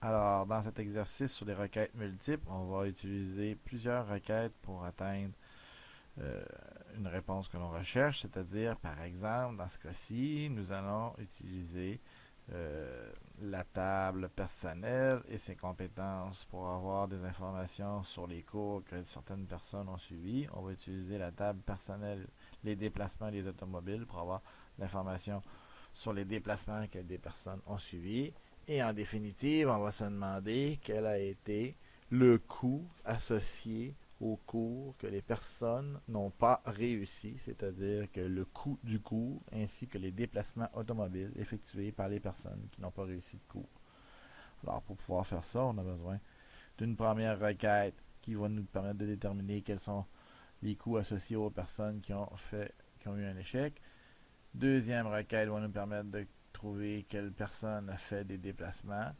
Alors, dans cet exercice sur les requêtes multiples, on va utiliser plusieurs requêtes pour atteindre euh, une réponse que l'on recherche, c'est-à-dire, par exemple, dans ce cas-ci, nous allons utiliser la table personnelle et ses compétences pour avoir des informations sur les cours que certaines personnes ont suivis. On va utiliser la table personnelle, les déplacements des automobiles pour avoir l'information sur les déplacements que des personnes ont suivis. Et en définitive, on va se demander quel a été le coût associé au cours que les personnes n'ont pas réussi, c'est-à-dire que le coût du cours ainsi que les déplacements automobiles effectués par les personnes qui n'ont pas réussi de cours. Alors pour pouvoir faire ça, on a besoin d'une première requête qui va nous permettre de déterminer quels sont les coûts associés aux personnes qui ont eu un échec. Deuxième requête va nous permettre de trouver quelle personne a fait des déplacements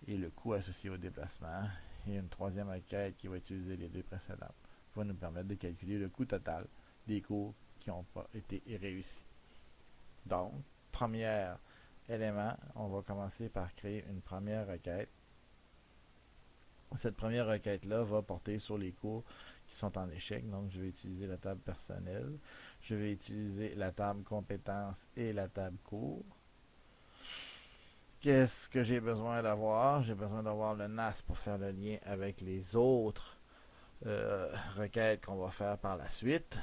et le coût associé au déplacement. Et une troisième requête qui va utiliser les deux précédentes va nous permettre de calculer le coût total des cours qui n'ont pas été réussis. Donc, premier élément, on va commencer par créer une première requête. Cette première requête-là va porter sur les cours qui sont en échec. Donc, je vais utiliser la table personnelle. Je vais utiliser la table compétences et la table cours. Qu'est-ce que j'ai besoin d'avoir? J'ai besoin d'avoir le NAS pour faire le lien avec les autres requêtes qu'on va faire par la suite.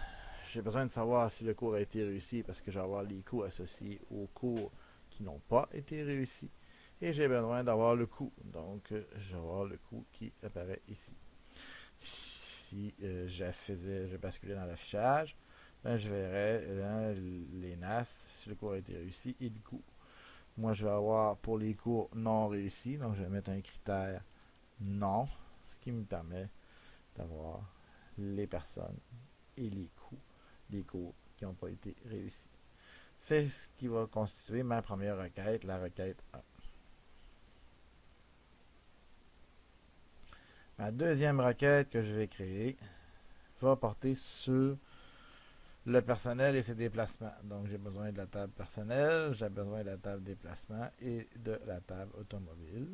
J'ai besoin de savoir si le cours a été réussi parce que je vais avoir les coûts associés aux cours qui n'ont pas été réussis. Et j'ai besoin d'avoir le coût. Donc, je vais avoir le coût qui apparaît ici. Si je basculais dans l'affichage, ben, je verrais dans les NAS si le cours a été réussi et le coût. Moi, je vais avoir pour les cours non réussis, donc je vais mettre un critère non, ce qui me permet d'avoir les personnes et les coûts des cours qui n'ont pas été réussis. C'est ce qui va constituer ma première requête, la requête 1. Ma deuxième requête que je vais créer va porter sur le personnel et ses déplacements. Donc, j'ai besoin de la table personnelle, j'ai besoin de la table déplacement et de la table automobile.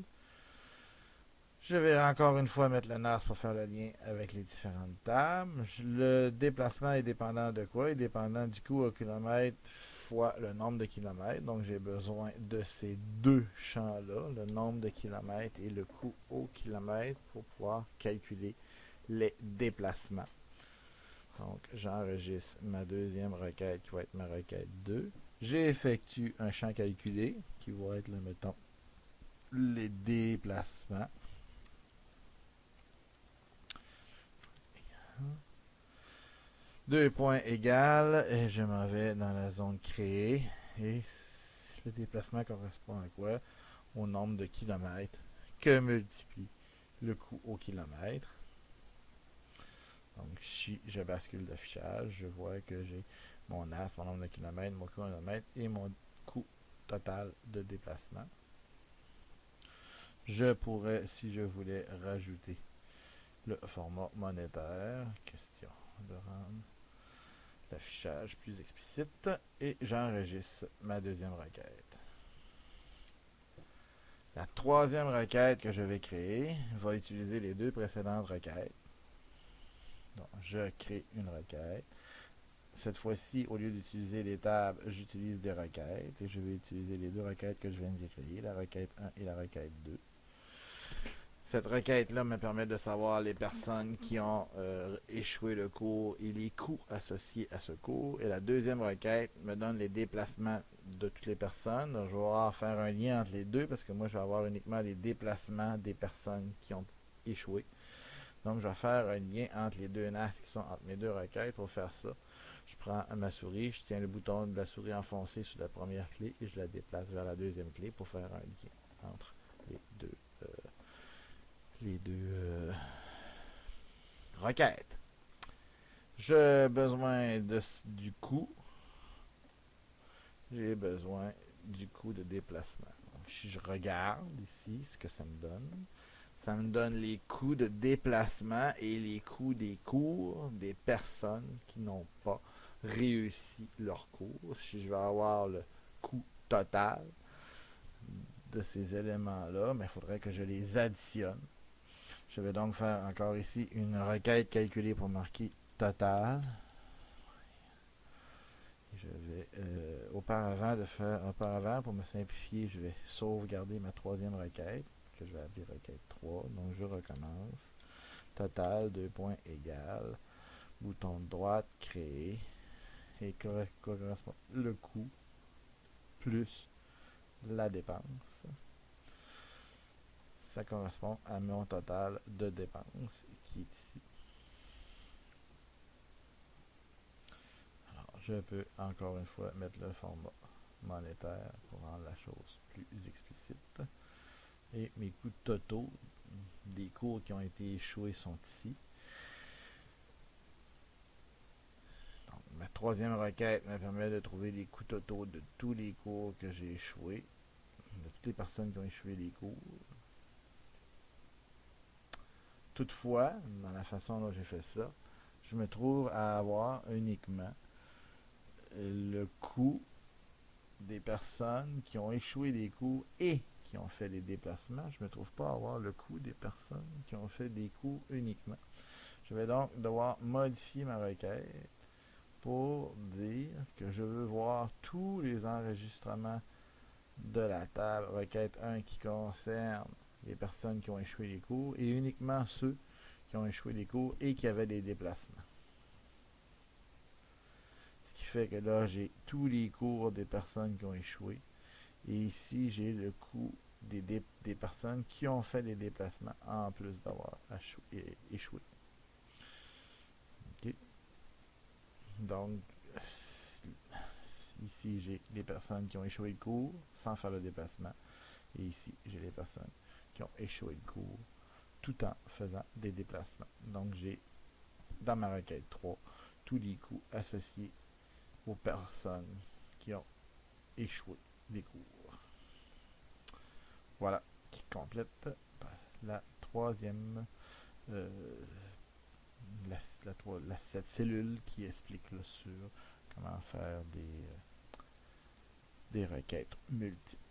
Je vais encore une fois mettre le NAS pour faire le lien avec les différentes tables. Le déplacement est dépendant de quoi? Il est dépendant du coût au kilomètre fois le nombre de kilomètres. Donc j'ai besoin de ces deux champs-là, le nombre de kilomètres et le coût au kilomètre pour pouvoir calculer les déplacements. Donc j'enregistre ma deuxième requête qui va être ma requête 2. J'effectue un champ calculé qui va être, mettons, les déplacements. Deux points égales et je m'en vais dans la zone créée et le déplacement correspond à quoi? Au nombre de kilomètres que multiplie le coût au kilomètre. Donc si je bascule d'affichage, je vois que j'ai mon as, mon nombre de kilomètres, mon coût au kilomètre et mon coût total de déplacement. Je pourrais, si je voulais, rajouter le format monétaire. Question de rendre l'affichage plus explicite et j'enregistre ma deuxième requête. La troisième requête que je vais créer va utiliser les deux précédentes requêtes. Donc, je crée une requête. Cette fois-ci, au lieu d'utiliser les tables, j'utilise des requêtes et je vais utiliser les deux requêtes que je viens de créer, la requête 1 et la requête 2. Cette requête-là me permet de savoir les personnes qui ont échoué le cours et les coûts associés à ce cours. Et la deuxième requête me donne les déplacements de toutes les personnes. Donc, je vais pouvoir faire un lien entre les deux parce que moi, je vais avoir uniquement les déplacements des personnes qui ont échoué. Donc, je vais faire un lien entre les deux NAS qui sont entre mes deux requêtes. Pour faire ça, je prends ma souris, je tiens le bouton de la souris enfoncé sur la première clé et je la déplace vers la deuxième clé pour faire un lien entre les deux requêtes. J'ai besoin du coût. J'ai besoin du coût de déplacement. Donc, si je regarde ici ce que ça me donne les coûts de déplacement et les coûts des cours des personnes qui n'ont pas réussi leur cours. Si je vais avoir le coût total de ces éléments-là, mais il faudrait que je les additionne. Je vais donc faire encore ici une requête calculée pour marquer total. Je vais auparavant, pour me simplifier, je vais sauvegarder ma troisième requête, que je vais appeler requête 3. Donc je recommence. Total, 2 points égal. Bouton de droite, créer. Et correspond le coût plus la dépense. Ça correspond à mon total de dépenses qui est ici. Alors, je peux encore une fois mettre le format monétaire pour rendre la chose plus explicite. Et mes coûts totaux des cours qui ont été échoués sont ici. Donc, ma troisième requête me permet de trouver les coûts totaux de tous les cours que j'ai échoués, de toutes les personnes qui ont échoué les cours. Toutefois, dans la façon dont j'ai fait ça, je me trouve à avoir uniquement le coût des personnes qui ont échoué des cours et qui ont fait des déplacements. Je ne me trouve pas à avoir le coût des personnes qui ont fait des cours uniquement. Je vais donc devoir modifier ma requête pour dire que je veux voir tous les enregistrements de la table requête 1 qui concerne les personnes qui ont échoué les cours et uniquement ceux qui ont échoué les cours et qui avaient des déplacements. Ce qui fait que là, j'ai tous les cours des personnes qui ont échoué. Et ici, j'ai le coût des personnes qui ont fait des déplacements en plus d'avoir échoué. Okay. Donc, ici, j'ai les personnes qui ont échoué le cours sans faire le déplacement. Et ici, j'ai les personnes qui ont échoué le cours tout en faisant des déplacements. Donc, j'ai dans ma requête 3 tous les coûts associés aux personnes qui ont échoué des cours. Voilà, qui complète la troisième, cette cellule qui explique là, sur comment faire des requêtes multiples.